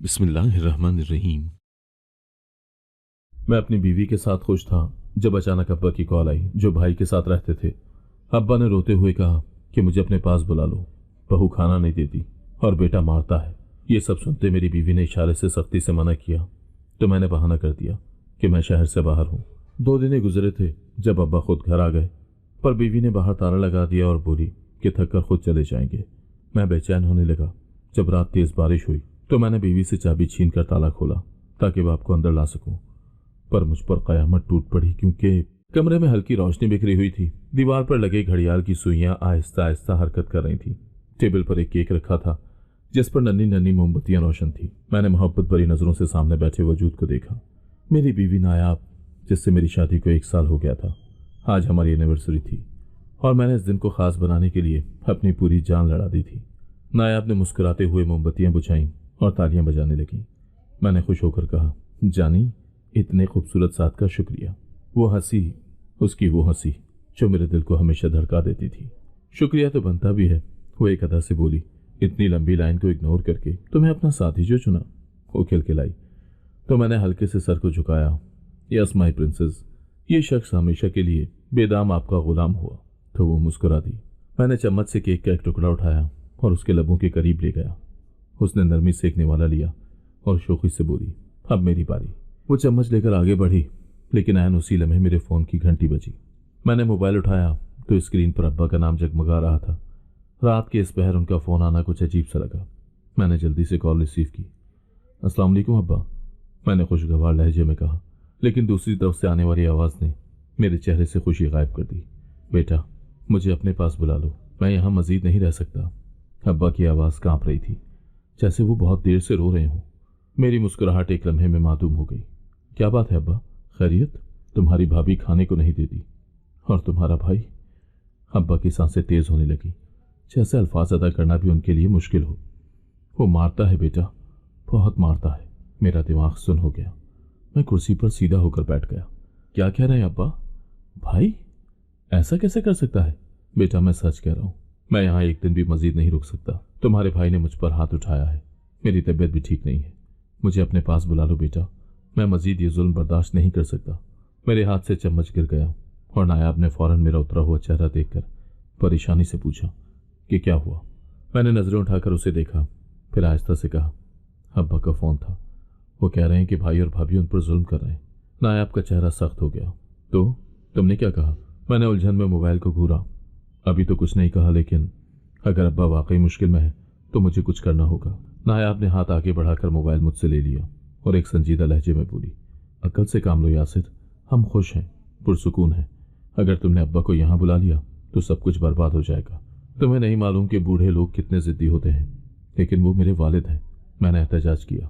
बिस्मिल्लाह الرحمن الرحیم۔ میں اپنی بیوی کے ساتھ خوش تھا جب اچانک ابا کی کال آئی جو بھائی کے ساتھ رہتے تھے۔ ابا نے روتے ہوئے کہا کہ مجھے اپنے پاس بلا لو، بہو کھانا نہیں دیتی اور بیٹا مارتا ہے۔ یہ سب سنتے میری بیوی نے اشارے سے سختی سے منع کیا تو میں نے بہانہ کر دیا کہ میں شہر سے باہر ہوں۔ 2 دن گزرے تھے جب ابا خود گھر آ گئے، پر بیوی نے باہر تالا لگا دیا اور بولی کہ تھک کر خود چلے جائیں گے۔ میں بے چین ہونے لگا۔ جب رات تیز بارش ہوئی تو میں نے بیوی سے چابی چھین کر تالا کھولا تاکہ باپ کو اندر لا سکوں، پر مجھ پر قیامت ٹوٹ پڑی کیونکہ کمرے میں ہلکی روشنی بکھری ہوئی تھی۔ دیوار پر لگے گھڑیال کی سوئیاں آہستہ آہستہ حرکت کر رہی تھیں۔ ٹیبل پر ایک کیک رکھا تھا جس پر ننھی ننھی موم بتیاں روشن تھیں۔ میں نے محبت بھری نظروں سے سامنے بیٹھے وجود کو دیکھا، میری بیوی نایاب، جس سے میری شادی کو 1 سال ہو گیا تھا۔ آج ہماری اینیورسری تھی اور میں نے اس دن کو خاص بنانے کے لیے اپنی پوری جان لڑا دی تھی۔ نایاب نے مسکراتے ہوئے موم بتیاں بجھائیں اور تالیاں بجانے لگیں۔ میں نے خوش ہو کر کہا، جانی اتنے خوبصورت ساتھ کا شکریہ۔ وہ ہنسی، اس کی وہ ہنسی جو میرے دل کو ہمیشہ دھڑکا دیتی تھی۔ شکریہ تو بنتا بھی ہے، وہ ایک ادا سے بولی، اتنی لمبی لائن کو اگنور کر کے تمہیں اپنا ساتھی جو چنا۔ وہ کھلکھلائی تو میں نے ہلکے سے سر کو جھکایا۔ یس مائی پرنسس، یہ شخص ہمیشہ کے لیے بے دام آپ کا غلام ہوا۔ تو وہ مسکرا دی۔ میں نے چمچ سے کیک کا ایک ٹکڑا اٹھایا اور اس کے لبوں کے قریب لے گیا۔ اس نے نرمی سیکنے والا لیا اور شوخی سے بولی، اب میری باری۔ وہ چمچ لے کر آگے بڑھی، لیکن عین اسی لمحے میرے فون کی گھنٹی بجی۔ میں نے موبائل اٹھایا تو اسکرین پر ابا کا نام جگمگا رہا تھا۔ رات کے اس پہر ان کا فون آنا کچھ عجیب سا لگا۔ میں نے جلدی سے کال ریسیو کی۔ السلام علیکم ابا، میں نے خوشگوار لہجے میں کہا، لیکن دوسری طرف سے آنے والی آواز نے میرے چہرے سے خوشی غائب کر دی۔ بیٹا مجھے اپنے پاس بلا لو، میں یہاں مزید نہیں رہ سکتا۔ ابا کی آواز کانپ رہی تھی جیسے وہ بہت دیر سے رو رہے ہوں۔ میری مسکراہٹ ایک لمحے میں معدوم ہو گئی۔ کیا بات ہے ابا، خیریت؟ تمہاری بھابھی کھانے کو نہیں دیتی اور تمہارا بھائی؟ ابا کی سانسیں تیز ہونے لگی، جیسے الفاظ ادا کرنا بھی ان کے لیے مشکل ہو۔ وہ مارتا ہے بیٹا، بہت مارتا ہے۔ میرا دماغ سن ہو گیا۔ میں کرسی پر سیدھا ہو کر بیٹھ گیا۔ کیا کہہ رہے ہیں ابا؟ بھائی ایسا کیسے کر سکتا ہے؟ بیٹا میں سچ کہہ رہا ہوں، میں یہاں ایک دن بھی مزید نہیں رک سکتا۔ تمہارے بھائی نے مجھ پر ہاتھ اٹھایا ہے، میری طبیعت بھی ٹھیک نہیں ہے۔ مجھے اپنے پاس بلا لو بیٹا، میں مزید یہ ظلم برداشت نہیں کر سکتا۔ میرے ہاتھ سے چمچ گر گیا اور نایاب نے فوراً میرا اترا ہوا چہرہ دیکھ کر پریشانی سے پوچھا کہ کیا ہوا۔ میں نے نظریں اٹھا کر اسے دیکھا، پھر آہستہ سے کہا، ابا کا فون تھا، وہ کہہ رہے ہیں کہ بھائی اور بھابھی ان پر ظلم کر رہے ہیں۔ نایاب کا چہرہ سخت ہو گیا۔ تو تم نے کیا کہا؟ میں نے الجھن میں موبائل کو گھورا۔ ابھی تو کچھ نہیں کہا، لیکن اگر ابا واقعی مشکل میں ہے تو مجھے کچھ کرنا ہوگا۔ نایاب نے ہاتھ آگے بڑھا کر موبائل مجھ سے لے لیا اور ایک سنجیدہ لہجے میں بولی، عقل سے کام لو یاسر، ہم خوش ہیں، پرسکون ہیں۔ اگر تم نے ابا کو یہاں بلا لیا تو سب کچھ برباد ہو جائے گا۔ تمہیں نہیں معلوم کہ بوڑھے لوگ کتنے ضدی ہوتے ہیں، لیکن وہ میرے والد ہیں۔ میں نے احتجاج کیا،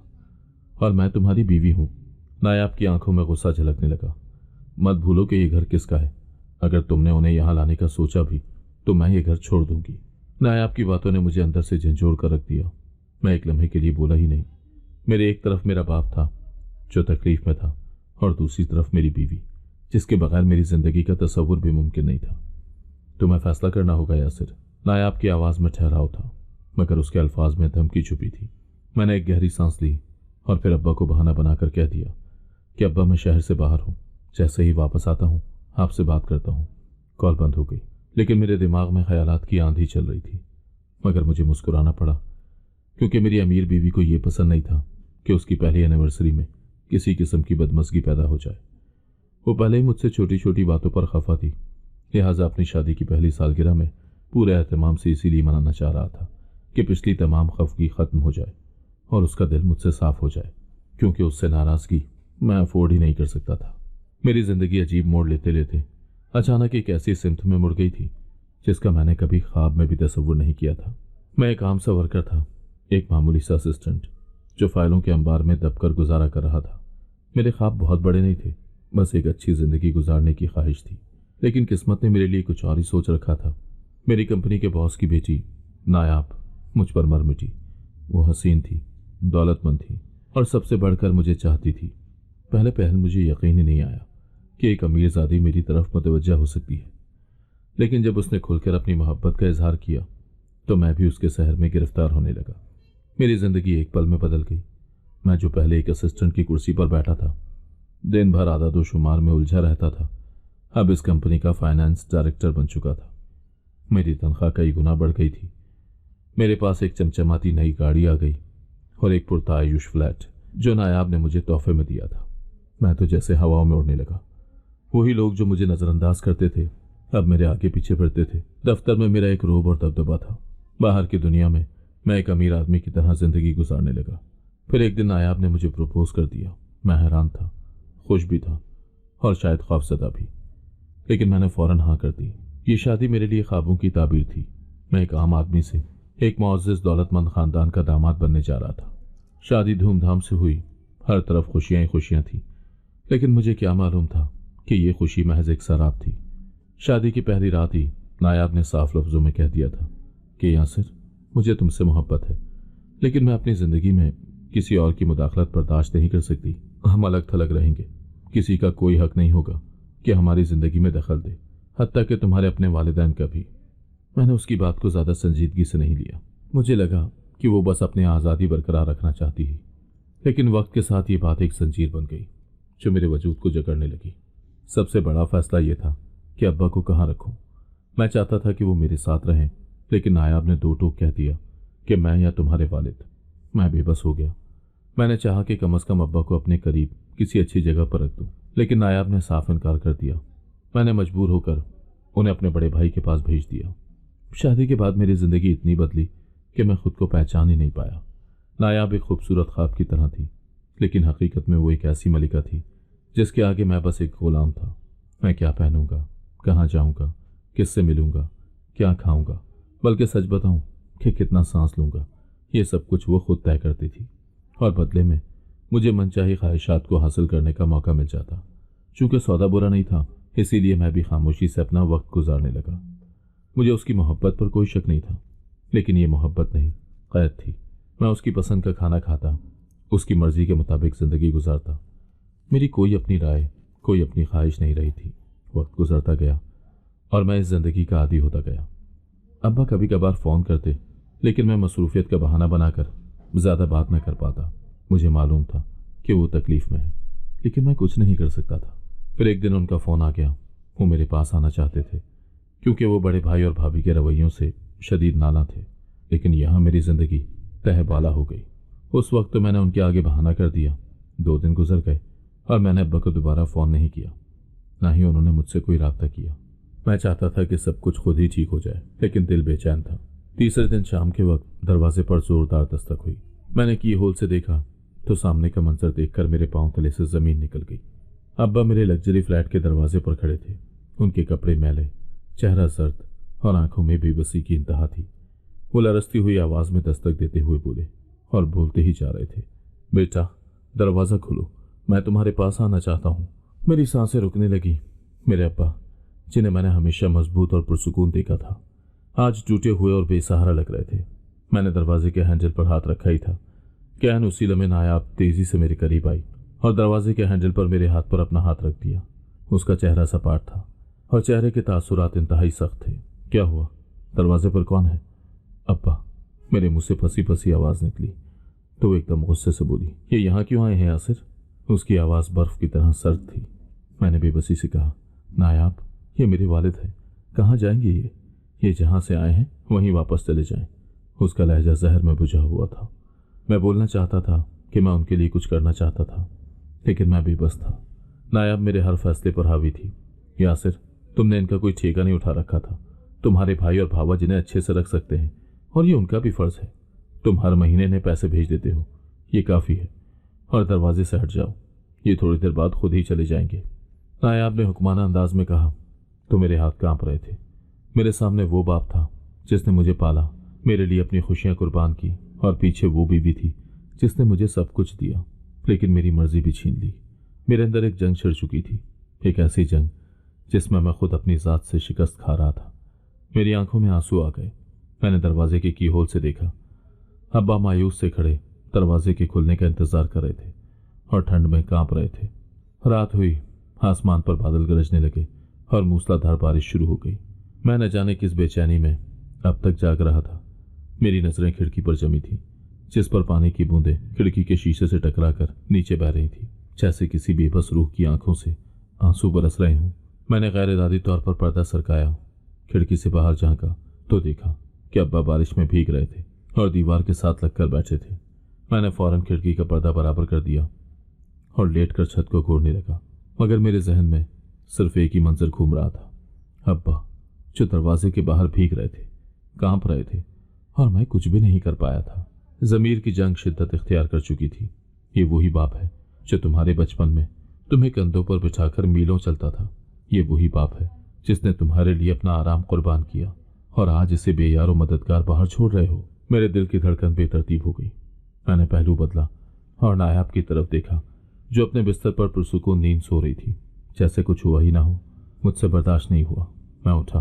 اور میں تمہاری بیوی ہوں۔ نایاب کی آنکھوں میں غصہ جھلکنے لگا۔ مت بھولو کہ یہ گھر کس کا ہے۔ اگر تم نے انہیں یہاں لانے کا سوچا بھی تو میں یہ گھر چھوڑ دوں گی۔ نایاب کی باتوں نے مجھے اندر سے جھنجھوڑ کر رکھ دیا۔ میں ایک لمحے کے لیے بولا ہی نہیں۔ میرے ایک طرف میرا باپ تھا جو تکلیف میں تھا، اور دوسری طرف میری بیوی جس کے بغیر میری زندگی کا تصور بھی ممکن نہیں تھا۔ تمہیں فیصلہ کرنا ہوگا یاسر۔ نایاب کی آواز میں ٹھہراؤ تھا، مگر اس کے الفاظ میں دھمکی چھپی تھی۔ میں نے ایک گہری سانس لی اور پھر ابا کو بہانہ بنا کر کہہ دیا کہ ابا میں شہر سے باہر ہوں، جیسے ہی واپس آتا ہوں آپ سے بات کرتا ہوں۔ کال بند ہو گئی، لیکن میرے دماغ میں خیالات کی آندھی چل رہی تھی۔ مگر مجھے مسکرانا پڑا، کیونکہ میری امیر بیوی کو یہ پسند نہیں تھا کہ اس کی پہلی اینیورسری میں کسی قسم کی بدمزگی پیدا ہو جائے۔ وہ پہلے ہی مجھ سے چھوٹی چھوٹی باتوں پر خفا تھی، لہٰذا اپنی شادی کی پہلی سالگرہ میں پورے اہتمام سے اسی لیے منانا چاہ رہا تھا کہ پچھلی تمام خفگی ختم ہو جائے اور اس کا دل مجھ سے صاف ہو جائے، کیونکہ اس سے ناراضگی میں افورڈ ہی نہیں کر سکتا تھا۔ میری زندگی عجیب موڑ لیتے لیتے اچانک ایک ایسی سمت میں مڑ گئی تھی جس کا میں نے کبھی خواب میں بھی تصور نہیں کیا تھا۔ میں ایک عام سا ورکر تھا، ایک معمولی سا اسسٹنٹ جو فائلوں کے انبار میں دب کر گزارا کر رہا تھا۔ میرے خواب بہت بڑے نہیں تھے، بس ایک اچھی زندگی گزارنے کی خواہش تھی، لیکن قسمت نے میرے لیے کچھ اور ہی سوچ رکھا تھا۔ میری کمپنی کے باس کی بیٹی نایاب مجھ پر مر مٹی۔ وہ حسین تھی، دولت مند تھی اور سب سے بڑھ کر مجھے چاہتی تھی۔ پہلے پہل مجھے یقین ہی نہیں آیا کہ ایک امیر زادی میری طرف متوجہ ہو سکتی ہے، لیکن جب اس نے کھل کر اپنی محبت کا اظہار کیا تو میں بھی اس کے سحر میں گرفتار ہونے لگا۔ میری زندگی ایک پل میں بدل گئی۔ मैं जो पहले एक असिस्टेंट की कुर्सी पर बैठा था, दिन भर आदत व शुमार में उलझा रहता था, अब इस कंपनी का फाइनेंस डायरेक्टर बन चुका था। मेरी तनख्वाह कई गुना बढ़ गई थी। मेरे पास एक चमचमाती नई गाड़ी आ गई और एक पुरतायुश फ्लैट जो नायाब ने मुझे तोहफे में दिया था। मैं तो जैसे हवाओं में उड़ने लगा। वही लोग जो मुझे नज़रअंदाज करते थे अब मेरे आगे पीछे फिरते थे। दफ्तर में मेरा एक रोब और दबदबा था। बाहर की दुनिया में मैं एक अमीर आदमी की तरह जिंदगी गुजारने लगा। फिर एक दिन नायाब ने मुझे प्रपोज कर दिया। मैं हैरान था, खुश भी था और शायद खौफजदा भी, लेकिन मैंने फौरन हाँ कर दी। ये शादी मेरे लिए ख्वाबों की ताबीर थी। मैं एक आम आदमी से एक मुअज़्ज़ज़ दौलतमंद खानदान का दामाद बनने जा रहा था। शादी धूमधाम से हुई, हर तरफ खुशियां ही खुशियां थी, लेकिन मुझे क्या मालूम था कि ये खुशी महज एक शराब थी। शादी की पहली रात ही नायाब ने साफ लफ्जों में कह दिया था कि यासिर, मुझे तुमसे मोहब्बत है, लेकिन मैं अपनी ज़िंदगी में किसी और की मुदाखलत बर्दाश्त नहीं कर सकती। हम अलग थलग रहेंगे, किसी का कोई हक नहीं होगा कि हमारी ज़िंदगी में दखल दे, हत्ता कि तुम्हारे अपने वालिदैन का भी। मैंने उसकी बात को ज़्यादा संजीदगी से नहीं लिया। मुझे लगा कि वो बस अपनी आज़ादी बरकरार रखना चाहती है, लेकिन वक्त के साथ ये बात एक जंजीर बन गई जो मेरे वजूद को जकड़ने लगी। सबसे बड़ा फैसला ये था कि अब्बा को कहाँ रखूं। मैं चाहता था कि वो मेरे साथ रहें, लेकिन नायाब ने दो टोक कह दिया कि मैं या तुम्हारे वालिद। मैं बेबस हो गया। मैंने चाहा कि कम से कम अब्बा को अपने करीब किसी अच्छी जगह पर रख दूं, लेकिन नायाब ने साफ इनकार कर दिया। मैंने मजबूर होकर उन्हें अपने बड़े भाई के पास भेज दिया। शादी के बाद मेरी ज़िंदगी इतनी बदली कि मैं खुद को पहचान ही नहीं पाया। नायाब एक खूबसूरत ख्वाब की तरह थी, लेकिन हकीकत में वो एक ऐसी मलिका थी जिसके आगे मैं बस एक गुलाम था। मैं क्या पहनूंगा, कहाँ जाऊंगा, किससे मिलूंगा, क्या खाऊंगा, बल्कि सच बताऊं कि कितना सांस लूंगा, ये सब कुछ वो खुद तय करती थी और बदले में मुझे मनचाही ख्वाहिशात को हासिल करने का मौका मिल जाता। चूंकि सौदा बुरा नहीं था, इसीलिए मैं भी खामोशी से अपना वक्त गुजारने लगा। मुझे उसकी मोहब्बत पर कोई शक नहीं था, लेकिन ये मोहब्बत नहीं, कैद थी। मैं उसकी पसंद का खाना खाता, उसकी मर्जी के मुताबिक ज़िंदगी गुजारता। मेरी कोई अपनी राय, कोई अपनी ख्वाहिश नहीं रही थी। वक्त गुजरता गया और मैं इस ज़िंदगी का आदी होता गया। अब्बा कभी कभार फ़ोन करते, लेकिन मैं मसरूफियत का बहाना बनाकर ज़्यादा बात न कर पाता। मुझे मालूम था कि वो तकलीफ़ में है, लेकिन मैं कुछ नहीं कर सकता था। फिर एक दिन उनका फ़ोन आ गया। वो मेरे पास आना चाहते थे क्योंकि वो बड़े भाई और भाभी के रवैयों से शदीद नाला थे, लेकिन यहाँ मेरी ज़िंदगी तहबाला हो गई। उस वक्त तो मैंने उनके आगे बहाना कर दिया। 2 दिन गुजर गए और मैंने अब्बा को दोबारा फ़ोन नहीं किया, ना ही उन्होंने मुझसे कोई राब्ता किया। मैं चाहता था कि सब कुछ खुद ही ठीक हो जाए, लेकिन दिल बेचैन था। तीसरे दिन शाम के वक्त दरवाजे पर जोरदार दस्तक हुई। मैंने की होल से देखा तो सामने का मंजर देखकर मेरे पांव तले से ज़मीन निकल गई। अब्बा मेरे लग्जरी फ्लैट के दरवाजे पर खड़े थे। उनके कपड़े मैले, चेहरा सर्द और आंखों में बेबसी की इंतहा थी। वो लरसती हुई आवाज़ में दस्तक देते हुए बोले और बोलते ही जा रहे थे, बेटा दरवाज़ा खोलो, मैं तुम्हारे पास आना चाहता हूँ। मेरी सांसें रुकने लगी। मेरे अब्बा, जिन्हें मैंने हमेशा मजबूत और पुरसुकून देखा था, आज टूटे हुए और बेसहारा लग रहे थे। मैंने दरवाजे के हैंडल पर हाथ रखा ही था कि अन उसी लम्हे नायाब तेजी से मेरे करीब आई और दरवाजे के हैंडल पर मेरे हाथ पर अपना हाथ रख दिया। उसका चेहरा सपाट था और चेहरे के तासुरात इंतहाई सख्त थे। क्या हुआ? दरवाजे पर कौन है? अब्बा, मेरे मुंह से फंसी फंसी आवाज़ निकली तो एकदम गुस्से से बोली, ये यहाँ क्यों आए हैं यासिर? उसकी आवाज़ बर्फ की तरह सर्द थी। मैंने बेबसी से कहा, नायाब, ये मेरे वालिद हैं, कहाँ जाएंगे ये जहाँ से आए हैं वहीं वापस चले जाएं। उसका लहजा जहर में बुझा हुआ था। मैं बोलना चाहता था कि मैं उनके लिए कुछ करना चाहता था, लेकिन मैं बेबस था। नायाब मेरे हर फैसले पर हावी थी। यासिर, तुमने इनका कोई ठेका नहीं उठा रखा था। तुम्हारे भाई और भावा जिन्हें अच्छे से रख सकते हैं, और ये उनका भी फ़र्ज़ है। तुम हर महीने इन्हें पैसे भेज देते हो, ये काफ़ी है। और दरवाजे से हट जाओ, ये थोड़ी देर बाद खुद ही चले जाएंगे। नायाब ने हुक्माना अंदाज में कहा तो मेरे हाथ कांप रहे थे। मेरे सामने वो बाप था जिसने मुझे पाला, मेरे लिए अपनी खुशियां कुर्बान की, और पीछे वो बीवी थी जिसने मुझे सब कुछ दिया, लेकिन मेरी मर्जी भी छीन ली। मेरे अंदर एक जंग छिड़ चुकी थी, एक ऐसी जंग जिसमें मैं खुद अपनी ज़ात से शिकस्त खा रहा था। मेरी आंखों में आंसू आ गए। मैंने दरवाजे के कीहोल से देखा। अब्बा मायूस से खड़े दरवाजे के खुलने का इंतज़ार कर रहे थे और ठंड में कांप रहे थे। रात हुई, आसमान पर बादल गरजने लगे और मूसलाधार बारिश शुरू हो गई। मैं न जाने किस बेचैनी में अब तक जाग रहा था। मेरी नज़रें खिड़की पर जमी थी जिस पर पानी की बूंदें खिड़की के शीशे से टकरा कर नीचे बह रही थी, जैसे किसी बेबस रूह की आंखों से आंसू बरस रहे हों। मैंने गैर इरादी तौर पर पर्दा सरकाया, खिड़की से बाहर झांका तो देखा कि अब्बा बारिश में भीग रहे थे और दीवार के साथ लगकर बैठे थे। मैंने फौरन खिड़की का पर्दा बराबर कर दिया और लेटकर छत को घूरने लगा, मगर मेरे जहन में सिर्फ एक ही मंजर घूम रहा था। अब्बा जो दरवाजे के बाहर भीग रहे थे, कांप रहे थे, और मैं कुछ भी नहीं कर पाया था। ज़मीर की जंग शिद्दत इख्तियार कर चुकी थी। ये वही बाप है जो तुम्हारे बचपन में तुम्हें कंधों पर बिठाकर मीलों चलता था। ये वही बाप है जिसने तुम्हारे लिए अपना आराम कुर्बान किया, और आज इसे बेयारो मददगार बाहर छोड़ रहे हो। मेरे दिल की धड़कन बेतरतीब हो गई। मैंने पहलू बदला और नायाब की तरफ देखा, जो अपने बिस्तर पर पुरसुकून नींद सो रही थी, जैसे कुछ हुआ ही ना हो। मुझसे बर्दाश्त नहीं हुआ। मैं उठा,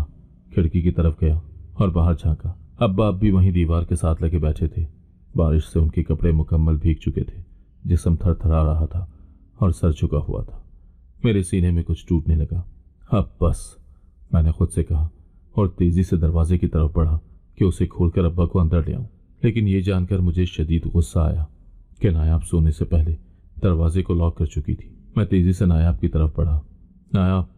खिड़की की तरफ गया और बाहर झांका। अब्बा अब भी वहीं दीवार के साथ लगे बैठे थे। बारिश से उनके कपड़े मुकम्मल भीग चुके थे, जिस्म थरथरा रहा था और सर झुका हुआ था। मेरे सीने में कुछ टूटने लगा। अब बस, मैंने खुद से कहा, और तेजी से दरवाजे की तरफ बढ़ा कि उसे खोलकर अब्बा को अंदर ले आऊं। लेकिन ये जानकर मुझे शदीद गुस्सा आया कि नायाब सोने से पहले दरवाजे को लॉक कर चुकी थी। मैं तेजी से नायाब की तरफ बढ़ा। नायाब,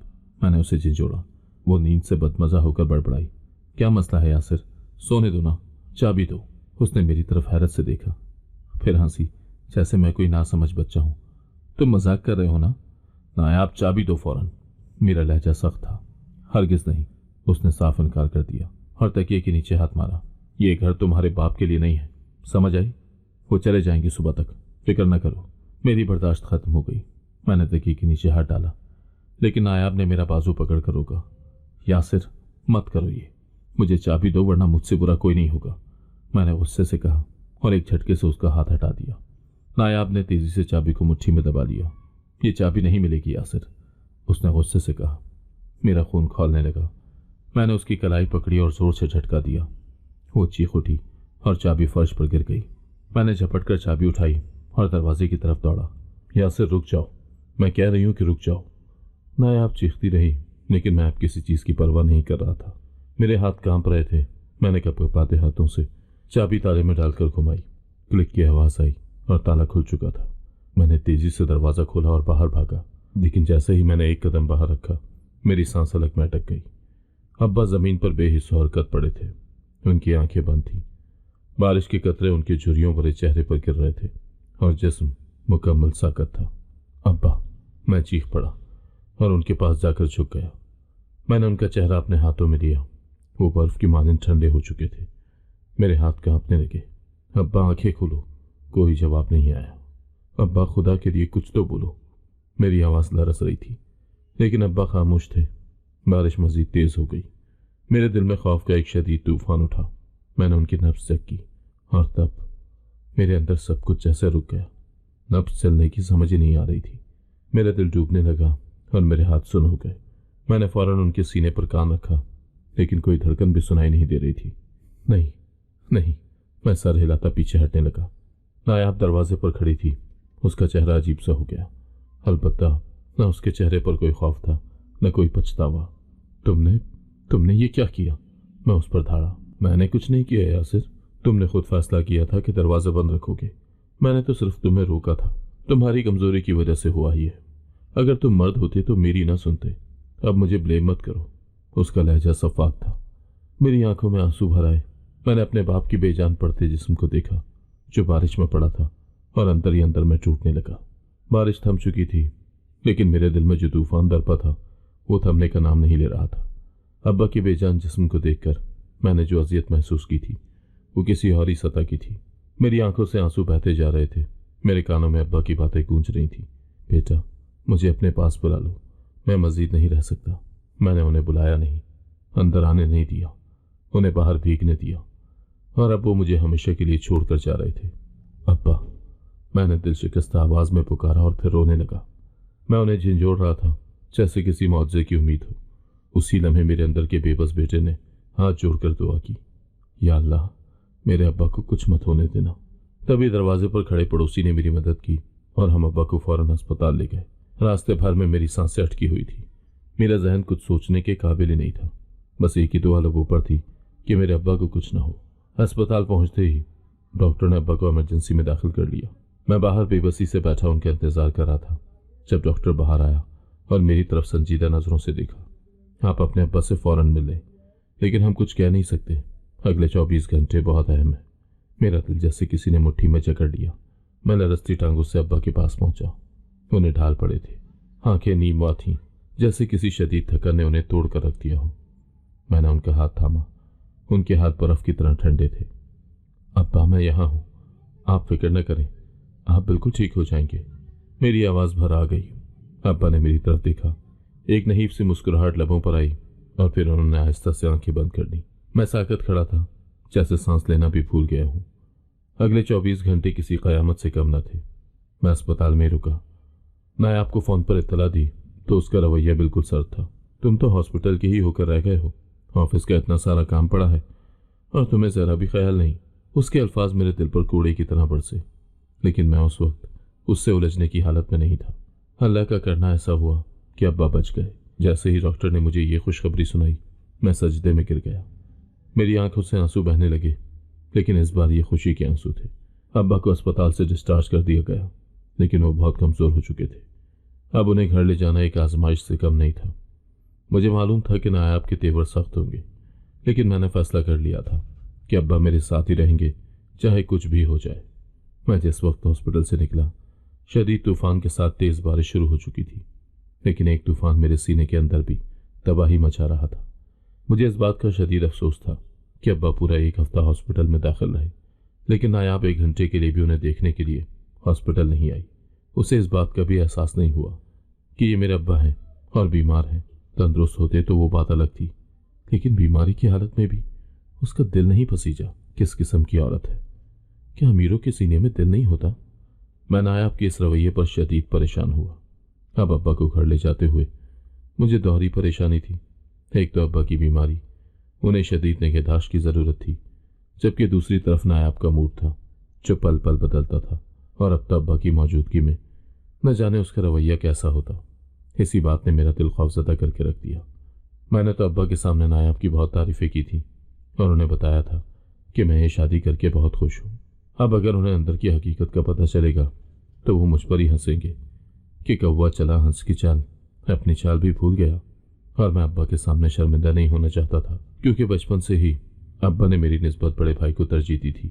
मैंने उसे झिंझोड़ा। वो नींद से बदमजा होकर बड़बड़ाई, क्या मसला है यासिर? सोने दो ना, चाबी दो। उसने मेरी तरफ हैरत से देखा, फिर हंसी, जैसे मैं कोई नासमझ बच्चा हूं। तुम मजाक कर रहे हो ना? नायाब, चाबी दो फौरन। मेरा लहजा सख्त था। हरगिज नहीं, उसने साफ इनकार कर दिया और तकिए के नीचे हाथ मारा। ये घर तुम्हारे बाप के लिए नहीं है, समझ आई? वो चले जाएंगे सुबह तक, फिक्र न करो। मेरी बर्दाश्त खत्म हो गई। मैंने तकिए के नीचे हाथ डाला, लेकिन नायाब ने मेरा बाजू पकड़ कर रोका। यासिर, मत करो ये, मुझे चाबी दो, वरना मुझसे बुरा कोई नहीं होगा। मैंने गुस्से से कहा और एक झटके से उसका हाथ हटा दिया। नायाब ने तेजी से चाबी को मुट्ठी में दबा लिया। ये चाबी नहीं मिलेगी यासिर, उसने गुस्से से कहा। मेरा खून खौलने लगा। मैंने उसकी कलाई पकड़ी और जोर से झटका दिया। वो चीख उठी और चाबी फर्श पर गिर गई। मैंने झपट कर चाबी उठाई और दरवाजे की तरफ दौड़ा। यासिर, रुक जाओ, मैं कह रही हूं कि रुक जाओ। नायाब चीखती रही, लेकिन मैं अब किसी चीज़ की परवाह नहीं कर रहा था। मेरे हाथ कांप रहे थे। मैंने कपकपाते हाथों से चाबी ताले में डालकर घुमाई। क्लिक की आवाज़ आई और ताला खुल चुका था। मैंने तेजी से दरवाज़ा खोला और बाहर भागा, लेकिन जैसे ही मैंने एक कदम बाहर रखा, मेरी सांस अलग में अटक गई। अब्बा ज़मीन पर बेहिस हरकत पड़े थे। उनकी आंखें बंद थीं। बारिश के कतरे उनके झुर्रियों भरे चेहरे पर गिर रहे थे और जिस्म मुकम्मल साकत था। अब्बा, मैं चीख पड़ा और उनके पास जाकर झुक गया। मैंने उनका चेहरा अपने हाथों में लिया। वो बर्फ की मानिंद ठंडे हो चुके थे। मेरे हाथ कांपने लगे। अब्बा, आंखें खोलो। कोई जवाब नहीं आया। अब्बा, खुदा के लिए कुछ तो बोलो। मेरी आवाज़ लरस रही थी, लेकिन अब्बा खामोश थे। बारिश मजीद तेज हो गई। मेरे दिल में खौफ का एक शदीद तूफान उठा। मैंने उनकी नब्ज़ चेक की और तब मेरे अंदर सब कुछ जैसे रुक गया। नब्ज़ चलने की समझ ही नहीं आ रही थी। मेरा दिल डूबने लगा और मेरे हाथ सुन्न हो गए। मैंने फौरन उनके सीने पर कान रखा, लेकिन कोई धड़कन भी सुनाई नहीं दे रही थी। नहीं नहीं, मैं सर हिलाता पीछे हटने लगा। नायाब दरवाजे पर खड़ी थी। उसका चेहरा अजीब सा हो गया। अलबत्ता न उसके चेहरे पर कोई खौफ था, न कोई पछतावा। तुमने ये क्या किया? मैं उस पर धाड़ा। मैंने कुछ नहीं किया यासिर, तुमने खुद फैसला किया था कि दरवाज़ा बंद रखोगे। मैंने तो सिर्फ तुम्हें रोका था। तुम्हारी कमजोरी की वजह से हुआ ही है। अगर तुम मर्द होते तो मेरी ना सुनते। अब मुझे ब्लेम मत करो। उसका लहजा सफाक था। मेरी आंखों में आंसू भर आए। मैंने अपने बाप की बेजान पड़ते जिस्म को देखा, जो बारिश में पड़ा था, और अंदर ही अंदर में टूटने लगा। बारिश थम चुकी थी, लेकिन मेरे दिल में जो तूफान दरपा था, वो थमने का नाम नहीं ले रहा था। अब्बा की बेजान जिस्म को देखकर मैंने जो अजियत महसूस की थी, वो किसी और ही सतह की थी। मेरी आंखों से आंसू बहते जा रहे थे। मेरे कानों में अब्बा की बातें गूंज रही थी। बेटा, मुझे अपने पास बुला लो, मैं मजीद नहीं रह सकता। मैंने उन्हें बुलाया नहीं, अंदर आने नहीं दिया, उन्हें बाहर भीगने दिया, और अब वो मुझे हमेशा के लिए छोड़कर जा रहे थे। अब्बा, मैंने दिल शिकस्ता आवाज़ में पुकारा और फिर रोने लगा। मैं उन्हें झिंझोड़ रहा था, जैसे किसी मुआवजे की उम्मीद हो। उसी लम्हे मेरे अंदर के बेबस बेटे ने हाथ जोड़कर दुआ की, या अल्लाह, मेरे अब्बा को कुछ मत होने देना। तभी दरवाजे पर खड़े पड़ोसी ने मेरी मदद की और हम अब्बा को फौरन अस्पताल ले गए। रास्ते भर में मेरी सांसें अटकी हुई थी। मेरा जहन कुछ सोचने के काबिल ही नहीं था। बस एक ही दुआ लबों पर थी कि मेरे अब्बा को कुछ न हो। अस्पताल पहुंचते ही डॉक्टर ने अब्बा को इमरजेंसी में दाखिल कर लिया। मैं बाहर बेबसी से बैठा उनका इंतजार कर रहा था। जब डॉक्टर बाहर आया और मेरी तरफ संजीदा नज़रों से देखा, आप अपने अब्बा से फ़ौरन मिले, लेकिन हम कुछ कह नहीं सकते। अगले 24 घंटे बहुत अहम है। मेरा दिल जैसे किसी ने मुट्ठी में जकड़ लिया। मैं लरसती टांगों से अब्बा के पास पहुंचा। उन्हें ढाल पड़े थे, आंखें नीमवा थीं, जैसे किसी शदीद थकन ने उन्हें तोड़ कर रख दिया हो। मैंने उनका हाथ थामा। उनके हाथ बर्फ की तरह ठंडे थे। अब्बा, मैं यहाँ हूँ, आप फिक्र न करें, आप बिल्कुल ठीक हो जाएंगे। मेरी आवाज़ भर आ गई। अब्बा ने मेरी तरफ देखा। एक नहीब सी मुस्कुराहट लबों पर आई और फिर उन्होंने आहिस्ता से आंखें बंद कर ली। मैं साकत खड़ा था, जैसे सांस लेना भी भूल गया हूँ। अगले 24 घंटे किसी क़यामत से कम न थे। मैं अस्पताल में रुका। मैं आपको फ़ोन पर इत्तला दी तो उसका रवैया बिल्कुल सर्द था। तुम तो हॉस्पिटल के ही होकर रह गए हो, ऑफिस का इतना सारा काम पड़ा है और तुम्हें ज़रा भी ख्याल नहीं। उसके अल्फाज मेरे दिल पर कूड़े की तरह बरसे, लेकिन मैं उस वक्त उससे उलझने की हालत में नहीं था। अल्लाह का करना ऐसा हुआ कि अब्बा बच गए। जैसे ही डॉक्टर ने मुझे ये खुशखबरी सुनाई, मैं सजदे में गिर गया। मेरी आंखों से आंसू बहने लगे, लेकिन इस बार ये खुशी के आंसू थे। अब्बा को अस्पताल से डिस्चार्ज कर दिया गया, लेकिन वो बहुत कमज़ोर हो चुके थे। अब उन्हें घर ले जाना एक आजमाइश से कम नहीं था। मुझे मालूम था कि नायाब के तेवर सख्त होंगे, लेकिन मैंने फैसला कर लिया था कि अब्बा मेरे साथ ही रहेंगे, चाहे कुछ भी हो जाए। मैं जिस वक्त हॉस्पिटल से निकला, शदीद तूफान के साथ तेज़ बारिश शुरू हो चुकी थी, लेकिन एक तूफान मेरे सीने के अंदर भी तबाही मचा रहा था। मुझे इस बात का शदीद अफसोस था कि अब्बा पूरा एक हफ्ता हॉस्पिटल में दाखिल रहे, लेकिन नायाब 1 घंटे के लिए भी उन्हें देखने के लिए हॉस्पिटल नहीं आई। उसे इस बात का भी एहसास नहीं हुआ कि ये मेरे अब्बा हैं और बीमार हैं। तंदुरुस्त होते तो वो बात अलग थी, लेकिन बीमारी की हालत में भी उसका दिल नहीं पसीजा। किस किस्म की औरत है? क्या अमीरों के सीने में दिल नहीं होता? मैं नायाब के इस रवैये पर शदीद परेशान हुआ। अब अब्बा को घर ले जाते हुए मुझे दोहरी परेशानी थी। एक तो अब्बा की बीमारी, उन्हें शदीद निगहदाश्त की ज़रूरत थी, जबकि दूसरी तरफ नायाब का मूड था जो पल पल बदलता था, और अब तो अब्बा की मौजूदगी में न जाने उसका रवैया कैसा होता। इसी बात ने मेरा दिल खौफज़दा करके रख दिया। मैंने तो अब्बा के सामने नायाब की बहुत तारीफ़ें की थी और उन्हें बताया था कि मैं ये शादी करके बहुत खुश हूँ। अब अगर उन्हें अंदर की हकीकत का पता चलेगा तो वो मुझ पर ही हंसेंगे कि कौवा चला हंस की चाल, अपनी चाल भी भूल गया। और मैं अब्बा के सामने शर्मिंदा नहीं होना चाहता था, क्योंकि बचपन से ही अब्बा ने मेरी निस्बत बड़े भाई को तरजीह दी थी।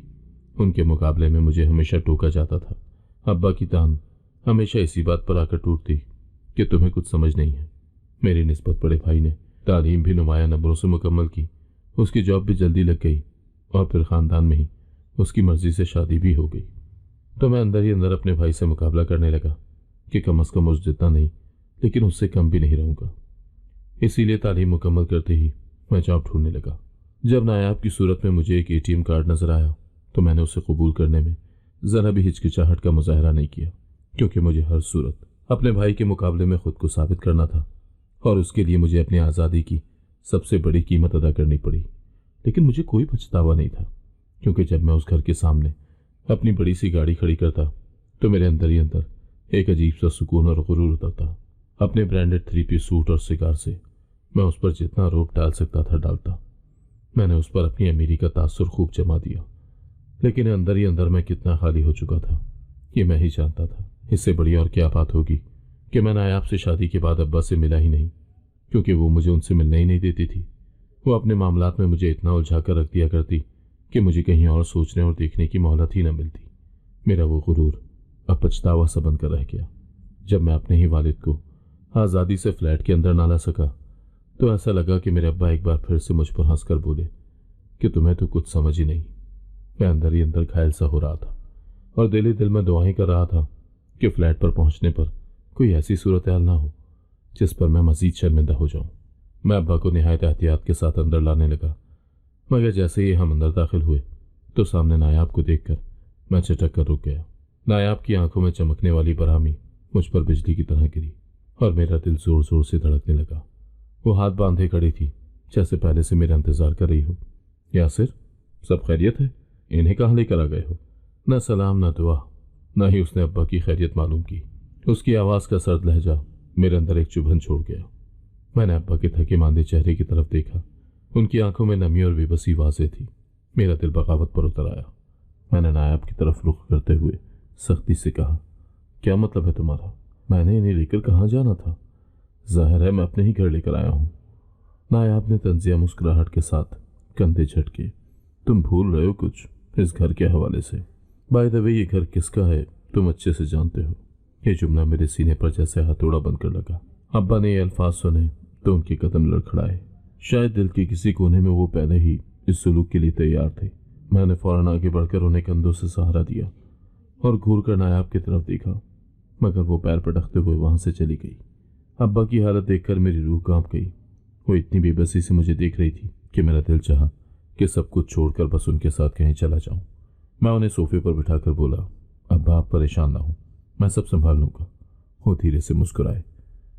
उनके मुकाबले में मुझे हमेशा टोका जाता था। अब्बा की तान हमेशा इसी बात पर आकर टूटती कि तुम्हें कुछ समझ नहीं है। मेरी निस्बत बड़े भाई ने तालीम भी नुमाया नंबरों से मुकम्मल की, उसकी जॉब भी जल्दी लग गई और फिर ख़ानदान में ही उसकी मर्ज़ी से शादी भी हो गई। तो मैं अंदर ही अंदर अपने भाई से मुकाबला करने लगा कि कम अज़ कम उस जितना नहीं, लेकिन उससे कम भी नहीं रहूँगा। इसीलिए तालीम मुकम्मल करते ही मैं जॉब ढूंढने लगा। जब नायाब की सूरत में मुझे एक ATM कार्ड नज़र आया तो मैंने उसे कबूल करने में ज़रा भी हिचकिचाहट का मुजाहरा नहीं किया, क्योंकि मुझे हर सूरत अपने भाई के मुकाबले में खुद को साबित करना था और उसके लिए मुझे अपनी आज़ादी की सबसे बड़ी कीमत अदा करनी पड़ी। लेकिन मुझे कोई पछतावा नहीं था, क्योंकि जब मैं उस घर के सामने अपनी बड़ी सी गाड़ी खड़ी करता तो मेरे अंदर ही अंदर एक अजीब सा सुकून और गुरूर उतरता। अपने ब्रांडेड 3-piece सूट और सिगार से मैं उस पर जितना रोब डाल सकता था डालता। मैंने उस पर अपनी अमीरी का तासुर खूब जमा दिया, लेकिन अंदर ही अंदर मैं कितना खाली हो चुका था ये मैं ही जानता था। इससे बड़ी और क्या बात होगी कि मैं नायाब से शादी के बाद अब्बा से मिला ही नहीं, क्योंकि वो मुझे उनसे मिलने ही नहीं देती थी। वो अपने मामलात में मुझे इतना उलझा कर रख दिया करती कि मुझे कहीं और सोचने और देखने की मोहलत ही न मिलती। मेरा वो गुरूर अब पछतावा सा बनकर रह गया। जब मैं अपने ही वालिद को आज़ादी से फ्लैट के अंदर ना ला सका तो ऐसा लगा कि मेरे अब्बा एक बार फिर से मुझ पर हंसकर बोले कि तुम्हें तो कुछ समझ ही नहीं। मैं अंदर ही अंदर घायल सा हो रहा था और दिल ही दिल में दुआएं कर रहा था कि फ्लैट पर पहुंचने पर कोई ऐसी सूरत हाल ना हो जिस पर मैं मज़ीद शर्मिंदा हो जाऊं। मैं अब्बा को निहायत एहतियात के साथ अंदर लाने लगा, मगर जैसे ही हम अंदर दाखिल हुए तो सामने नायाब को देखकर मैं चटक कर रुक गया। नायाब की आंखों में चमकने वाली बरहमी मुझ पर बिजली की तरह गिरी और मेरा दिल ज़ोर ज़ोर से धड़कने लगा। वो हाथ बांधे खड़ी थी, जैसे पहले से मेरा इंतज़ार कर रही हो। यासिर, सब खैरियत है? इन्हें कहाँ लेकर आ गए हो? न सलाम न दुआ, न ही उसने अब्बा की खैरियत मालूम की। उसकी आवाज़ का सर्द लहजा मेरे अंदर एक चुभन छोड़ गया। मैंने अब्बा के थके मांदे चेहरे की तरफ देखा। उनकी आंखों में नमी और बेबसी वाज़ेह थी। मेरा दिल बगावत पर उतर आया। میں نے نایاب کی طرف رخ کرتے ہوئے سختی سے کہا، کیا مطلب ہے تمہارا؟ میں نے انہیں لے کر کہاں جانا تھا؟ ظاہر ہے میں اپنے ہی گھر لے کر آیا ہوں۔ نایاب نے طنزیہ مسکراہٹ کے ساتھ کندھے جھٹکے۔ تم بھول رہے ہو کچھ اس گھر کے حوالے سے۔ بائی دا وے یہ گھر کس کا ہے تم اچھے سے جانتے ہو۔ یہ جملہ میرے سینے پر جیسے ہتھوڑا بن کر لگا۔ ابا نے یہ الفاظ سنے تو ان کے قدم لڑکھڑائے۔ شاید دل کے کسی کونے میں وہ پہلے ہی اس سلوک کے لیے تیار تھے۔ میں نے فوراً آگے بڑھ کر انہیں کندھوں سے سہارا دیا اور گھور کر نایاب کی طرف دیکھا، مگر وہ پیر پٹکتے ہوئے وہاں سے چلی گئی۔ ابا کی حالت دیکھ کر میری روح کانپ گئی۔ وہ اتنی بے بسی سے مجھے دیکھ رہی تھی کہ میرا دل چاہا کہ سب کچھ چھوڑ کر بس ان کے ساتھ کہیں چلا جاؤں۔ میں انہیں صوفے پر بٹھا کر بولا، ابا آپ پریشان نہ ہوں، میں سب سنبھال لوں گا۔ وہ دھیرے سے مسکرائے،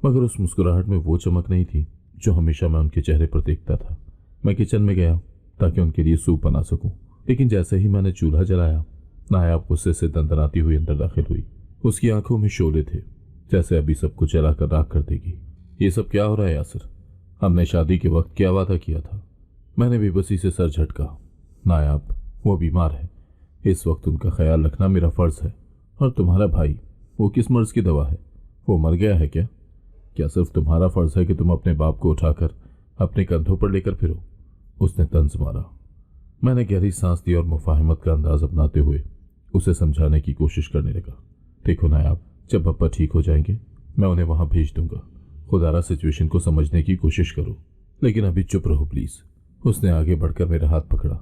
مگر اس مسکراہٹ میں وہ چمک نہیں تھی جو ہمیشہ میں ان کے چہرے پر دیکھتا تھا۔ میں کچن میں گیا تاکہ ان کے لیے سوپ بنا سکوں، لیکن جیسے ہی میں نے چولہا جلایا، نایاب غصے سے دندناتی ہوئی اندر داخل ہوئی۔ اس کی آنکھوں میں شعلے تھے، جیسے ابھی سب کچھ جلا کر راکھ کر دے گی۔ یہ سب کیا ہو رہا ہے یاسر؟ ہم نے شادی کے وقت کیا وعدہ کیا تھا؟ میں نے بے بسی سے سر جھٹکا۔ نایاب وہ بیمار ہے، اس وقت ان کا خیال رکھنا میرا فرض ہے۔ اور تمہارا بھائی، وہ کس مرض کی دوا ہے؟ وہ مر گیا ہے کیا؟ کیا صرف تمہارا فرض ہے کہ تم اپنے باپ کو اٹھا کر اپنے کندھوں پر لے کر پھرو؟ اس نے طنز مارا۔ میں نے گہری سانس دی اور مفاہمت کا انداز اپناتے ہوئے اسے سمجھانے کی کوشش کرنے لگا۔ دیکھو نایاب، جب ابا ٹھیک ہو جائیں گے میں انہیں وہاں بھیج دوں گا۔ خدا را سچویشن کو سمجھنے کی کوشش کرو، لیکن ابھی چپ رہو پلیز۔ اس نے آگے بڑھ کر میرا ہاتھ پکڑا۔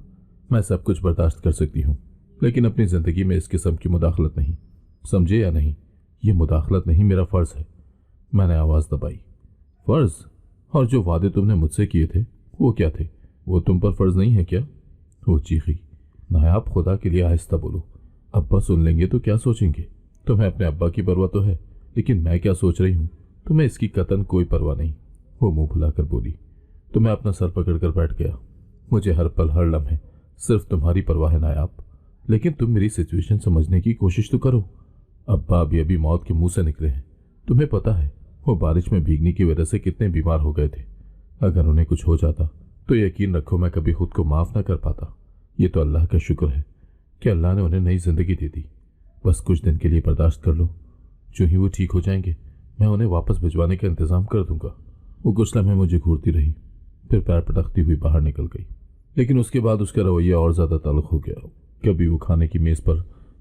میں سب کچھ برداشت کر سکتی ہوں، لیکن اپنی زندگی میں اس قسم کی مداخلت نہیں، سمجھے یا نہیں؟ یہ مداخلت نہیں، میرا فرض ہے۔ میں نے آواز دبائی۔ فرض؟ اور جو وعدے تم نے مجھ سے کیے تھے وہ کیا تھے؟ وہ تم پر فرض نہیں ہے کیا؟ وہ چیخی۔ نایاب خدا کے لیے آہستہ بولو، ابا سن لیں گے تو کیا سوچیں گے؟ تمہیں اپنے ابا کی پرواہ تو ہے، لیکن میں کیا سوچ رہی ہوں تمہیں اس کی قطعاً کوئی پرواہ نہیں۔ وہ منہ پھلا کر بولی تو میں اپنا سر پکڑ کر بیٹھ گیا۔ مجھے ہر پل ہر لمحے صرف تمہاری پرواہ ہے نایاب، لیکن تم میری سچویشن سمجھنے کی کوشش تو کرو۔ ابا ابھی موت کے منہ سے نکلے ہیں، تمہیں پتہ ہے وہ بارش میں بھیگنے کی وجہ سے کتنے بیمار ہو گئے تھے۔ اگر انہیں کچھ ہو جاتا تو یقین رکھو میں کبھی خود کو معاف نہ کر پاتا۔ یہ تو اللہ کا شکر ہے کہ اللہ نے انہیں نئی زندگی دے دی۔ بس کچھ دن کے لیے برداشت کر لو، جو ہی وہ ٹھیک ہو جائیں گے میں انہیں واپس بھجوانے کا انتظام کر دوں گا۔ وہ کچھ لمحے مجھے گھورتی رہی، پھر پیر پٹکتی ہوئی باہر نکل گئی۔ لیکن اس کے بعد اس کا رویہ اور زیادہ تلخ ہو گیا۔ کبھی وہ کھانے کی میز پر